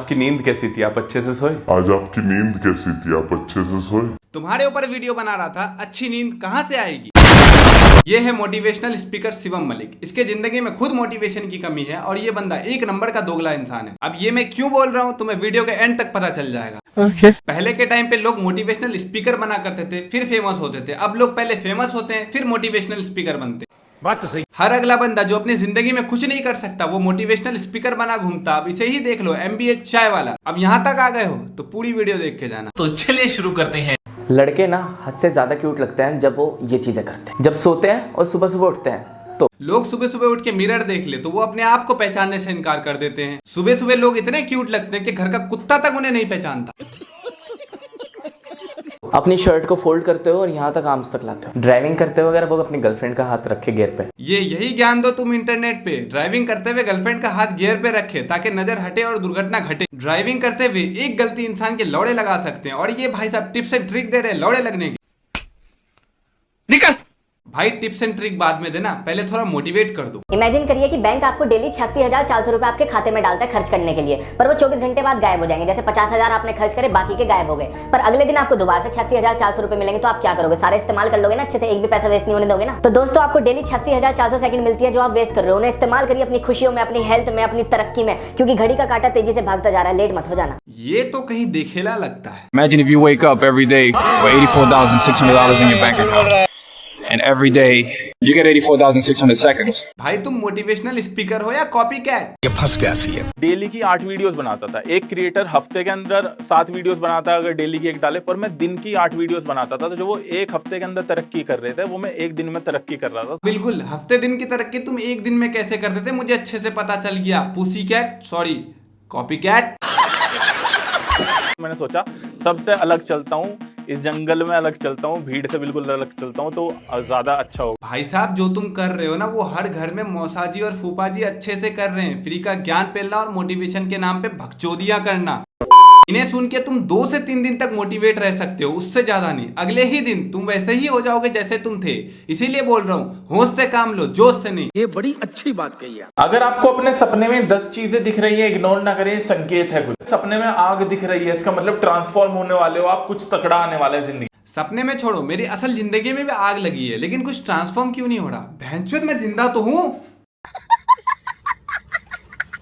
आपकी नींद कैसी थी? आप अच्छे से सोए? आज आपकी नींद कैसी थी? आप अच्छे से सोए? तुम्हारे ऊपर वीडियो बना रहा था, अच्छी नींद कहाँ से आएगी। ये है मोटिवेशनल स्पीकर शिवम मलिक। इसके जिंदगी में खुद मोटिवेशन की कमी है और ये बंदा एक नंबर का दोगला इंसान है। अब ये मैं क्यों बोल रहा हूँ तुम्हें वीडियो के एंड तक पता चल जाएगा। पहले के टाइम पे लोग मोटिवेशनल स्पीकर बना करते थे, फिर फेमस होते थे। अब लोग पहले फेमस होते हैं, फिर मोटिवेशनल स्पीकर बनते। बात तो सही। हर अगला बंदा जो अपनी जिंदगी में कुछ नहीं कर सकता वो मोटिवेशनल स्पीकर बना घूमता। अब इसे ही देख लो, MBA चाय वाला। अब यहाँ तक आ गए हो तो पूरी वीडियो देख के जाना। तो चलिए शुरू करते हैं। लड़के ना हद से ज्यादा क्यूट लगते हैं जब वो ये चीजें करते हैं, जब सोते हैं और सुबह सुबह उठते हैं। तो लोग सुबह सुबह उठ के मिरर देख ले तो वो अपने आप को पहचानने से इनकार कर देते हैं। सुबह सुबह लोग इतने क्यूट लगते हैं कि घर का कुत्ता तक उन्हें नहीं पहचानता। अपनी शर्ट को फोल्ड करते हो और यहाँ तक आर्म्स तक लाते हो। ड्राइविंग करते हो अगर वो अपनी गर्लफ्रेंड का हाथ रखे गियर पे। यही ज्ञान दो तुम इंटरनेट पे। ड्राइविंग करते हुए गर्लफ्रेंड का हाथ गियर पे रखे ताकि नजर हटे और दुर्घटना घटे। ड्राइविंग करते हुए एक गलती इंसान के लौड़े लगा सकते हैं। और ये भाई साहब टिप्स एंड ट्रिक दे रहे हैं लौड़े लगने की। निकल भाई टिप्स एंड ट्रिक बाद में देना, पहले थोड़ा मोटिवेट कर दो। इमेजिन करिए कि बैंक आपको डेली 86,400 रुपए आपके खाते में डालता है खर्च करने के लिए, पर वो 24 घंटे बाद गायब हो जाएंगे। जैसे 50,000 आपने खर्च करे, बाकी के गायब हो गए, पर अगले दिन आपको दोबारा से 86,400 रुपए मिलेंगे। तो आप क्या करोगे? सारे इस्तेमाल कर लोगे ना, अच्छे से, एक भी पैसा वेस्ट नहीं होने दोगे ना। तो दोस्तों आपको डेली 86,400 सेकंड मिलती है जो आप वेस्ट कर रहे हो। उन्हें इस्तेमाल करिए अपनी खुशियों में, अपनी हेल्थ में, अपनी तरक्की में, क्योंकि घड़ी का कांटा तेजी से भागता जा रहा है। लेट मत हो जाना। ये तो कहीं देखेला लगता है। Imagine if you wake up every day with $84,600 in your bank account, and every day you get 84,600 seconds. भाई तुम मोटिवेशनल स्पीकर हो या कॉपी कैट? ये फंस गया सीएम। डेली की 8 वीडियोस बनाता था। एक क्रिएटर हफ्ते के अंदर 7 वीडियोस बनाता है अगर डेली की एक डाले, पर मैं दिन की 8 वीडियोस बनाता था। तो जो वो एक हफ्ते के अंदर तरक्की कर रहे थे वो मैं एक दिन में तरक्की कर रहा था। बिल्कुल, हफ्ते दिन की तरक्की तुम एक दिन में कैसे करते थे मुझे अच्छे से पता चल गया। Pussy cat, sorry copy cat. मैंने सोचा सबसे अलग चलता हूँ, इस जंगल में अलग चलता हूँ, भीड़ से बिल्कुल अलग चलता हूँ, तो ज्यादा अच्छा हो। भाई साहब जो तुम कर रहे हो ना वो हर घर में मौसाजी और फूफाजी अच्छे से कर रहे हैं। फ्री का ज्ञान फैलना और मोटिवेशन के नाम पे भगचोदियां करना। इन्हें सुन के तुम 2 से 3 दिन तक मोटिवेट रह सकते हो, उससे ज्यादा नहीं। अगले ही दिन तुम वैसे ही हो जाओगे जैसे तुम थे। इसीलिए बोल रहा हूँ, होश से काम लो, जोश से नहीं। ये बड़ी अच्छी बात कही है। अगर आपको अपने सपने में 10 चीजें दिख रही है, इग्नोर ना करें, संकेत है कुछ। सपने में आग दिख रही है, इसका मतलब ट्रांसफॉर्म होने वाले हो आप, कुछ तकड़ा आने वाला है जिंदगी। सपने में छोड़ो, मेरी असल जिंदगी में भी आग लगी है, लेकिन कुछ ट्रांसफॉर्म क्यों नहीं हो रहा? भैंचोद मैं जिंदा तो हूँ।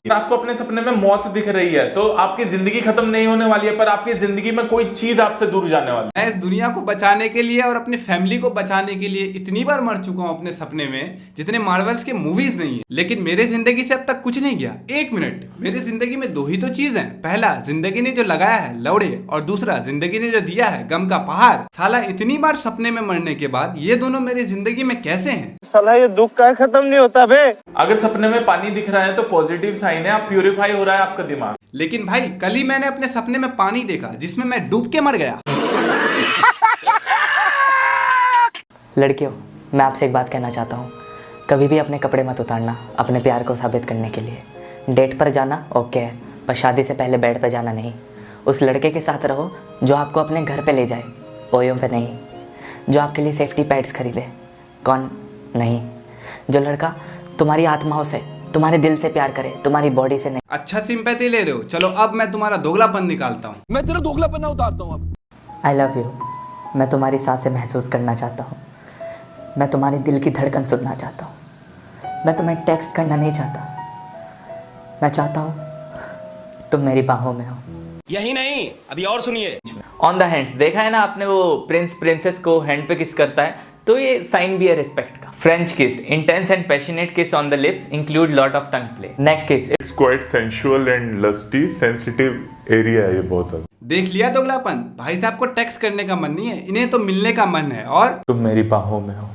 आपको अपने सपने में मौत दिख रही है तो आपकी जिंदगी खत्म नहीं होने वाली है, पर आपकी जिंदगी में कोई चीज आपसे दूर जाने वाली है। मैं इस दुनिया को बचाने के लिए और अपनी फैमिली को बचाने के लिए इतनी बार मर चुका हूं अपने सपने में जितने मार्वल्स के मूवीज नहीं है। लेकिन मेरे जिंदगी से अब तक कुछ नहीं गया। 1 मिनट, मेरी जिंदगी में 2 ही तो चीज है। पहला, जिंदगी ने जो लगाया है लौड़े, और दूसरा, जिंदगी ने जो दिया है गम का पहाड़। साला इतनी बार सपने में मरने के बाद ये दोनों मेरी जिंदगी में कैसे हैं? साला ये दुख का खत्म नहीं होता बे। अगर सपने में पानी दिख रहा है तो पॉजिटिव साइन है, आप प्यूरिफाई हो रहा है आपका दिमाग। लेकिन भाई कल ही मैंने अपने सपने में पानी देखा जिसमें मैं डूब के मर गया। लड़कियों, मैं आपसे एक बात कहना चाहता हूँ, कभी भी अपने कपड़े मत उतारना अपने प्यार को साबित करने के लिए। डेट पर जाना ओके है, पर शादी से पहले बेड पर जाना नहीं। उस लड़के के साथ रहो जो आपको अपने घर पे ले जाए, ओयो पे नहीं। जो आपके लिए सेफ्टी पैड्स खरीदे, कौन नहीं। जो लड़का तुम्हारी आत्माओं से, तुम्हारे दिल से प्यार करे, तुम्हारी बॉडी से नहीं। अच्छा सिंपैथी ले रहे हो, चलो अब मैं तुम्हारा दोगलापन निकालता हूँ। मैं तेरा दोगलापन उतारता हूँ अब। I love you. मैं तुम्हारी सांसें महसूस करना चाहता हूँ। मैं तुम्हारी दिल की धड़कन सुनना चाहता हूँ। मैं तुम्हें टेक्स्ट करना नहीं चाहता। मैं चाहता हूँ तुम मेरी बाहों में हो। यही नहीं, अभी और सुनिए। ऑन द हैंड्स, देखा है ना आपने वो प्रिंस प्रिंसेस को हैंड पे किस करता है, तो ये साइन भी है रिस्पेक्ट का। French kiss, intense and passionate kiss on the lips, include lot of tongue play. Neck kiss, it's quite sensual and lusty, sensitive area है ये बहुत ज्यादा। देख लिया दोगलापन? भाई साहब को टेक्स्ट करने का मन नहीं है, इन्हें तो मिलने का मन है। और तुम मेरी बाहों में हो।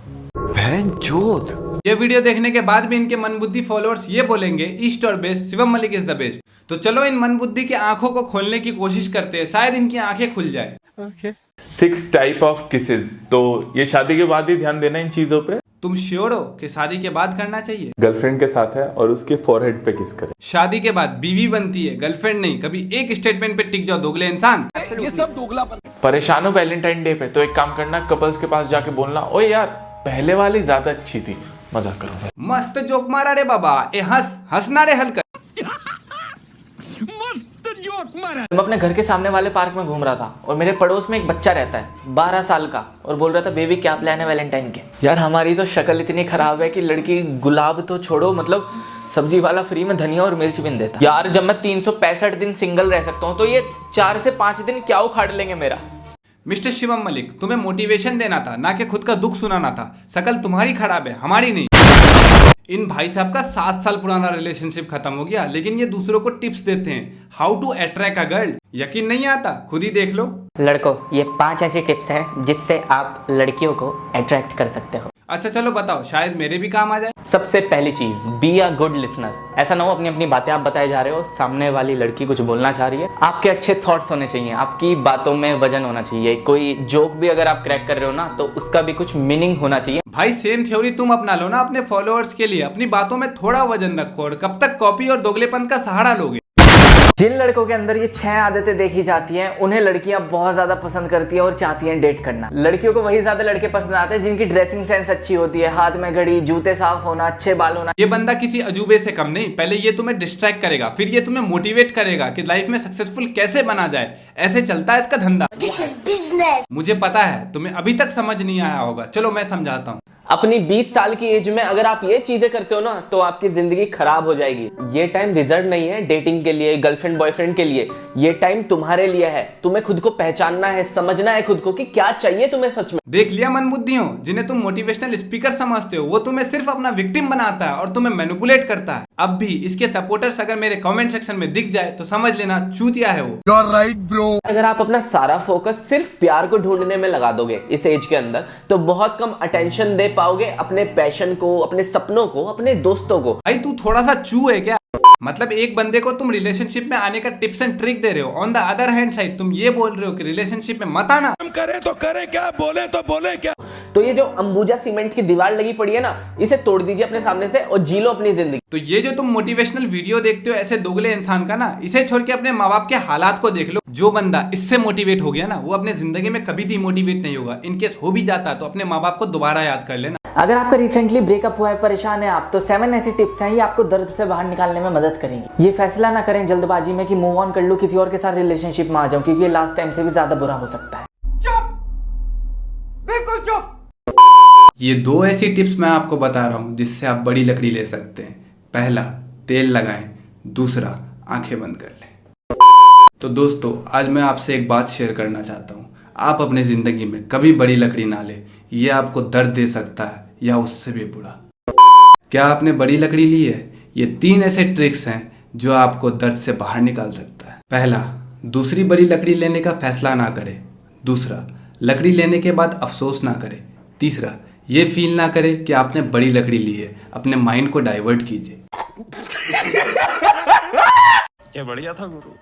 भैंचोद। ये वीडियो देखने के बाद भी इनके मनबुद्धि फॉलोअर्स ये बोलेंगे ईस्ट और best, Shivam Malik is the best. तो चलो इन मनबुद्धि की आंखों को खोलने की कोशिश करते हैं, शायद इनकी आंखें खुल जाए। 6 टाइप ऑफ किसेस, तो ये शादी के बाद ही ध्यान देना इन चीजों पे। तुम श्योर हो कि शादी के बाद करना चाहिए? गर्लफ्रेंड के साथ है और उसके फॉरहेड पे किस करे। शादी के बाद बीवी बनती है, गर्लफ्रेंड नहीं। कभी एक स्टेटमेंट पे टिक जाओ दोगले इंसान। ये सब दोगलापन। परेशान हो वैलेंटाइन डे पे, तो एक काम करना, कपल्स के पास जाके बोलना, ओए यार पहले वाली ज्यादा अच्छी थी, मजाक करो। मस्त जोक मारा रे बाबा, ए हंस हंसना रे हल्का। मस्त जोक मैं अपने घर के सामने वाले पार्क में घूम रहा था और मेरे पड़ोस में एक बच्चा रहता है 12 साल का, और बोल रहा था बेबी क्या प्लान है वैलेंटाइन के। यार हमारी तो शक्ल इतनी खराब है कि लड़की गुलाब तो छोड़ो, मतलब सब्जी वाला फ्री में धनिया और मिर्च भी नहीं देता। यार जब मैं 365 दिन सिंगल रह सकता हूँ तो ये 4 से 5 दिन क्या उखाड़ लेंगे मेरा। मिस्टर शिवम मलिक, तुम्हें मोटिवेशन देना था, ना कि खुद का दुख सुनाना था। शकल तुम्हारी खराब है, हमारी नहीं। इन भाई साहब का 7 साल पुराना रिलेशनशिप खत्म हो गया, लेकिन ये दूसरों को टिप्स देते हैं how to attract a girl. यकीन नहीं आता? खुद ही देख लो। लड़कों, ये 5 ऐसी टिप्स हैं जिससे आप लड़कियों को अट्रैक्ट कर सकते हो। अच्छा चलो बताओ, शायद मेरे भी काम आ जाए। सबसे पहली चीज, बी अ गुड लिसनर। ऐसा ना हो अपनी अपनी बातें आप बताए जा रहे हो, सामने वाली लड़की कुछ बोलना चाह रही है, आपके अच्छे थॉट्स होने चाहिए, आपकी बातों में वजन होना चाहिए। कोई जोक भी अगर आप क्रैक कर रहे हो ना तो उसका भी कुछ मीनिंग होना चाहिए। भाई सेम थ्योरी तुम अपना लो ना अपने फॉलोअर्स के लिए। अपनी बातों में थोड़ा वजन रखो, और कब तक कॉपी और दोगलेपन का सहारा लोगे। जिन लड़कों के अंदर ये 6 आदतें देखी जाती हैं उन्हें लड़कियां बहुत ज्यादा पसंद करती हैं और चाहती हैं डेट करना। लड़कियों को वही ज्यादा लड़के पसंद आते हैं जिनकी ड्रेसिंग सेंस अच्छी होती है, हाथ में घड़ी, जूते साफ होना, अच्छे बाल होना। ये बंदा किसी अजूबे से कम नहीं। पहले ये तुम्हें डिस्ट्रैक्ट करेगा, फिर ये तुम्हें मोटिवेट करेगा कि लाइफ में सक्सेसफुल कैसे बना जाए। ऐसे चलता है इसका धंधा। मुझे पता है तुम्हें अभी तक समझ नहीं आया होगा, चलो मैं समझाता हूँ। अपनी 20 साल की एज में अगर आप ये चीजें करते हो ना तो आपकी जिंदगी खराब हो जाएगी। ये टाइम रिजर्व नहीं है डेटिंग के लिए, गर्लफ्रेंड बॉयफ्रेंड के लिए। ये टाइम तुम्हारे लिए है। तुम्हें खुद को पहचानना है, समझना है खुद को कि क्या चाहिए तुम्हें सच में। देख लिया मनबुद्धियों, जिन्हें तुम मोटिवेशनल स्पीकर समझते हो वो तुम्हें सिर्फ अपना विक्टिम बनाता है और तुम्हें मैनिपुलेट करता है। अब भी इसके सपोर्टर्स अगर मेरे कमेंट सेक्शन में दिख जाए तो समझ लेना चूतिया है वो। You're right, bro। अगर आप अपना सारा फोकस सिर्फ प्यार को ढूंढने में लगा दोगे इस एज के अंदर तो बहुत कम अटेंशन दे पाओगे अपने पैशन को, अपने सपनों को, अपने दोस्तों को। भाई तू थोड़ा सा चू है क्या? मतलब एक बंदे को तुम रिलेशनशिप में आने का टिप्स एंड ट्रिक दे रहे हो, on the other hand side तुम ये बोल रहे हो कि रिलेशनशिप में मत आना। हम करें तो करें क्या, बोले तो बोले क्या। तो ये जो अंबुजा सीमेंट की दीवार लगी पड़ी है ना, इसे तोड़ दीजिए अपने सामने से और जी लो अपनी जिंदगी। तो ये जो तुम मोटिवेशनल वीडियो देखते हो ऐसे दोगले इंसान का ना, इसे छोड़ के अपने माँ बाप के हालात को देख लो। जो बंदा इससे मोटिवेट हो गया ना वो अपने जिंदगी में कभी डिमोटिवेट नहीं होगा। इनकेस हो भी जाता तो अपने माँ बाप को दोबारा याद कर लेना। अगर आपका रिसेंटली ब्रेकअप हुआ है, परेशान है आप, तो 7 ऐसी टिप्स हैं ये आपको दर्द से बाहर निकालने में मदद करेंगी। ये फैसला ना करें जल्दबाजी में कि मूव ऑन कर लूं, किसी और के साथ रिलेशनशिप में आ जाऊं, क्योंकि ये लास्ट टाइम से भी ज्यादा बुरा हो सकता है। चुप, बिल्कुल चुप। ये 2 ऐसी टिप्स मैं आपको बता रहा हूं जिससे आप बड़ी लकड़ी ले सकते हैं। पहला, तेल लगाएं। दूसरा, आंखें बंद कर लें। तो दोस्तों आज मैं आपसे एक बात शेयर करना चाहता हूं। आप अपने जिंदगी में कभी बड़ी लकड़ी ना ले, ये आपको दर्द दे सकता है या उससे भी बुरा। क्या आपने बड़ी लकड़ी ली है? ये 3 ऐसे ट्रिक्स हैं जो आपको दर्द से बाहर निकाल सकता है। पहला, दूसरी बड़ी लकड़ी लेने का फैसला ना करें। दूसरा, लकड़ी लेने के बाद अफसोस ना करें। तीसरा, ये फील ना करें कि आपने बड़ी लकड़ी ली है। अपने माइंड को डाइवर्ट कीजिए। क्या बढ़िया था गुरु।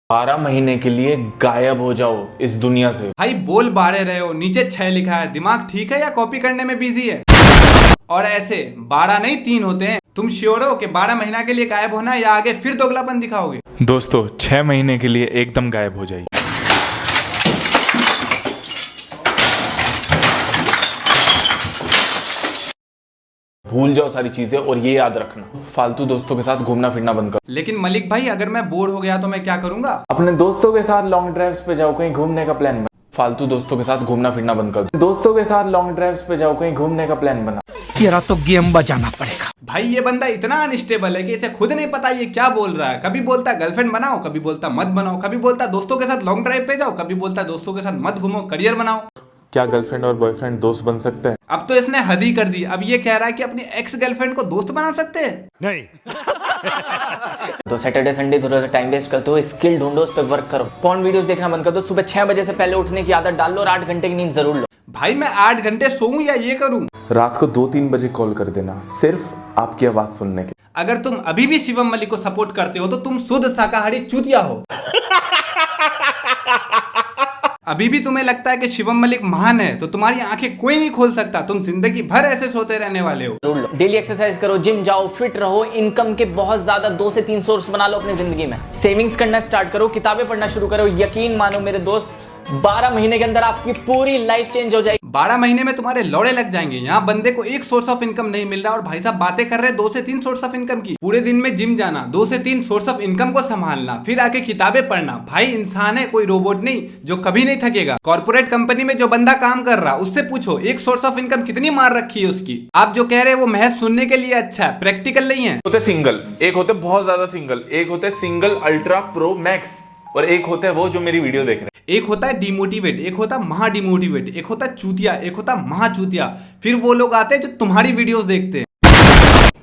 12 महीने के लिए गायब हो जाओ इस दुनिया से। भाई बोल बारे रहे हो, नीचे 6 लिखा है। दिमाग ठीक है या कॉपी करने में बिजी है? और ऐसे 12 नहीं 3 होते हैं। तुम श्योर हो कि 12 महीना के लिए गायब होना या आगे फिर दोगलापन दिखाओगे? दोस्तों 6 महीने के लिए एकदम गायब हो जाइए। भूल जाओ सारी चीजें और ये याद रखना, फालतू दोस्तों के साथ घूमना फिरना बंद करो। लेकिन मलिक भाई अगर मैं बोर हो गया तो मैं क्या करूंगा? अपने दोस्तों के साथ लॉन्ग ड्राइव्स पे जाओ, कहीं घूमने का प्लान बना। फालतू दोस्तों के साथ घूमना फिरना बंद कर दो। दोस्तों के साथ लॉन्ग ड्राइव्स पे जाओ, कहीं घूमने का प्लान बना। तेरा तो गेम बजाना पड़ेगा। भाई ये बंदा इतना अनस्टेबल है कि इसे खुद नहीं पता ये क्या बोल रहा है। कभी बोलता है गर्लफ्रेंड बनाओ, कभी बोलता मत बनाओ, कभी बोलता दोस्तों के साथ लॉन्ग ड्राइव पे जाओ, कभी बोलता दोस्तों के साथ मत घूमो, करियर बनाओ। क्या गर्लफ्रेंड और बॉयफ्रेंड दोस्त बन सकते हैं? अब तो इसने हद ही कर दी। अब ये कह रहा है कि अपनी एक्स गर्लफ्रेंड को दोस्त बना सकते हैं। नहीं। तो सैटरडे संडे थोड़ा सा टाइम वेस्ट करते हो, स्किल ढूंढो, उस पर वर्क करो। पॉर्न वीडियोस देखना बंद कर दो, सुबह 6 बजे से पहले उठने की आदत डाल लो और 8 घंटे की नींद जरूर लो। भाई मैं 8 घंटे सोऊं या ये करूं? रात को 2-3 बजे कॉल कर देना सिर्फ आपकी आवाज सुनने के। अगर तुम अभी भी शिवम मलिक को सपोर्ट करते हो तो तुम शुद्ध शाकाहारी चूतिया हो। अभी भी तुम्हें लगता है कि शिवम मलिक महान है तो तुम्हारी आंखें कोई नहीं खोल सकता। तुम जिंदगी भर ऐसे सोते रहने वाले हो। डेली एक्सरसाइज करो, जिम जाओ, फिट रहो, इनकम के बहुत ज्यादा 2 से 3 सोर्स बना लो अपनी जिंदगी में। सेविंग्स करना स्टार्ट करो, किताबें पढ़ना शुरू करो। यकीन मानो मेरे दोस्त, 12 महीने के अंदर आपकी पूरी लाइफ चेंज हो जाएगी। 12 महीने में तुम्हारे लौड़े लग जाएंगे। यहाँ बंदे को एक सोर्स ऑफ इनकम नहीं मिल रहा और भाई साहब बातें कर रहे हैं 2 से 3 सोर्स ऑफ इनकम की। पूरे दिन में जिम जाना, 2 से 3 सोर्स ऑफ इनकम को संभालना, फिर आके किताबें पढ़ना। भाई इंसान है, कोई रोबोट नहीं जो कभी नहीं थकेगा। कॉर्पोरेट कंपनी में जो बंदा काम कर रहा उससे पूछो एक सोर्स ऑफ इनकम कितनी मार रखी है उसकी। आप जो कह रहे हैं वो महज सुनने के लिए अच्छा है, प्रैक्टिकल नहीं है। होते सिंगल, एक होते बहुत ज्यादा सिंगल, एक होते सिंगल अल्ट्रा प्रो मैक्स, और एक होते हैं वो जो मेरी वीडियो देख रहे हैं। एक होता है डिमोटिवेट, एक होता है महा डिमोटिवेट, एक होता है चूतिया, एक होता है महा चूतिया, फिर वो लोग आते हैं जो तुम्हारी वीडियोस देखते हैं।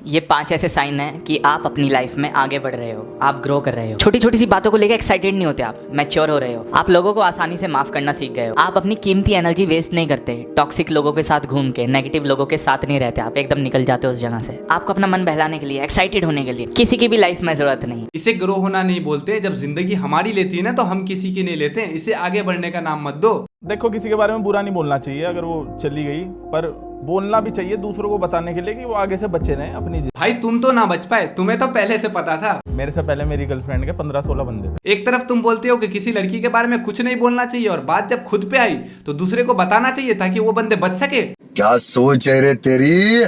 ये 5 ऐसे साइन हैं कि आप अपनी लाइफ में आगे बढ़ रहे हो, आप ग्रो कर रहे हो। छोटी छोटी सी बातों को लेकर एक्साइटेड नहीं होते, आप मैच्योर हो रहे हो, आप लोगों को आसानी से माफ करना सीख गए हो, आप अपनी कीमती एनर्जी वेस्ट नहीं करते, टॉक्सिक लोगों के साथ घूम के, नेगेटिव लोगों के साथ नहीं रहते, आप एकदम निकल जाते हो उस जगह से। आपको अपना मन बहलाने के लिए, एक्साइटेड होने के लिए किसी की भी लाइफ में जरूरत नहीं। इसे ग्रो होना नहीं बोलते। जब जिंदगी हमारी लेती है ना तो हम किसी की नहीं लेते। इसे आगे बढ़ने का नाम मत दो। देखो, किसी के बारे में बुरा नहीं बोलना चाहिए अगर वो चली गई, पर बोलना भी चाहिए दूसरों को बताने के लिए कि वो आगे से बचे रहें अपनी। भाई तुम तो ना बच पाए, तुम्हें तो पहले से पता था। मेरे से पहले मेरी गर्लफ्रेंड के 15-16 बंदे थे। एक तरफ तुम बोलते हो कि किसी लड़की के बारे में कुछ नहीं बोलना चाहिए, और बात जब खुद पे आई तो दूसरे को बताना चाहिए ताकि वो बंदे बच सके। क्या सोच है रे तेरी।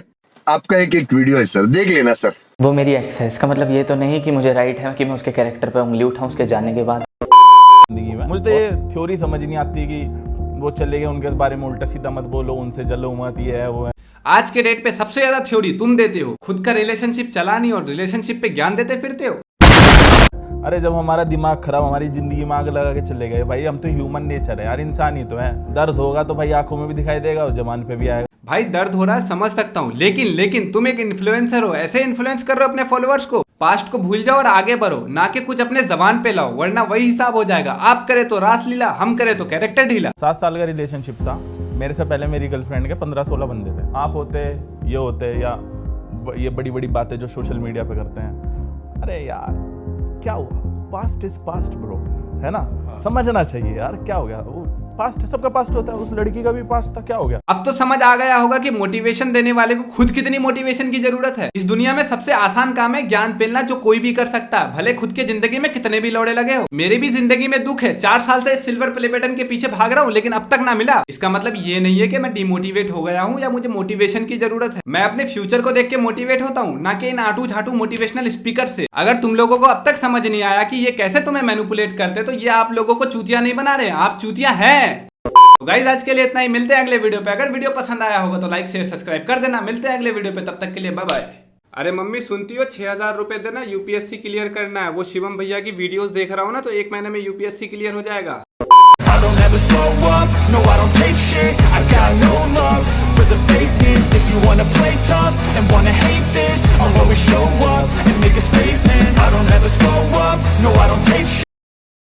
आपका एक वीडियो है सर, देख लेना सर। वो मेरी एक्स है, इसका मतलब ये तो नहीं कि मुझे राइट है कि मैं उसके कैरेक्टर पे उंगली उठाऊं उसके जाने के बाद। जिंदगी में मुझे तो ये थ्योरी समझ नहीं आती कि वो चले गए, उनके बारे में उल्टा सीधा मत बोलो, उनसे जलो मत, ये है वो है। आज के डेट पे सबसे ज्यादा थ्योरी तुम देते हो, खुद का रिलेशनशिप चला नहीं और रिलेशनशिप पे ज्ञान देते फिरते हो। अरे जब हमारा दिमाग खराब, हमारी जिंदगी में आग लगा के चले गए भाई, हम तो ह्यूमन नेचर है यार, इंसान ही तो है। दर्द होगा तो भाई आंखों में भी दिखाई देगा और जबान पे भी आएगा। भाई दर्द हो रहा है समझ सकता हूँ, लेकिन तुम एक इन्फ्लुएंसर हो, ऐसे इन्फ्लुएंस कर रहे हो अपने फॉलोअर्स को। पास्ट को भूल जाओ और आगे बढ़ो, ना कि कुछ अपने जबान पे लाओ, वरना वही हिसाब हो जाएगा। आप करे तो रासलीला, हम करे तो कैरेक्टर ढीला। 7 साल का रिलेशनशिप था। मेरे से पहले मेरी गर्लफ्रेंड के 15-16 बंदे थे। आप होते, ये होते, या ये बड़ी बड़ी बातें जो सोशल मीडिया पे करते हैं। अरे यार क्या हुआ, पास्ट इज पास्ट ब्रो, है ना। समझना चाहिए यार, क्या हो गया, वो पास्ट है, सबका पास्ट होता है, उस लड़की का भी पास्ट था, क्या हो गया। अब तो समझ आ गया होगा कि मोटिवेशन देने वाले को खुद कितनी मोटिवेशन की जरूरत है। इस दुनिया में सबसे आसान काम है ज्ञान फैलाना, जो कोई भी कर सकता है, भले खुद के जिंदगी में कितने भी लौड़े लगे हो। मेरी भी जिंदगी में दुख है, 4 साल से सिल्वर प्ले बटन के पीछे भाग रहा हूँ, लेकिन अब तक ना मिला। इसका मतलब ये नहीं है कि मैं डिमोटिवेट हो गया हूँ या मुझे मोटिवेशन की जरूरत है। मैं अपने फ्यूचर को देख के मोटिवेट होता हूँ, ना कि इन आटू झाटू मोटिवेशनल स्पीकर से। अगर तुम लोगों को अब तक समझ नहीं आया कि ये कैसे तुम्हें मैनिपुलेट करते, तो ये आप लोगों को चूतिया नहीं बना रहे, आप चूतिया हैं। तो गाइस आज के लिए इतना ही, मिलते हैं अगले वीडियो पे। अगर वीडियो पसंद आया होगा तो लाइक शेयर सब्सक्राइब कर देना। मिलते हैं अगले वीडियो पे, तब तक के लिए बाय बाय। अरे मम्मी सुनती हो, 6000 रुपए देना, यूपीएससी क्लियर करना है। वो शिवम भैया की वीडियोस देख रहा हूँ ना, तो 1 महीने में यूपीएससी क्लियर हो जाएगा। I don't ever slow up, no I don't take shit. I got no love for the fakeness. If you wanna play tough and wanna hate this, I'll always show up and make a statement. I don't ever slow up, no I don't take shit.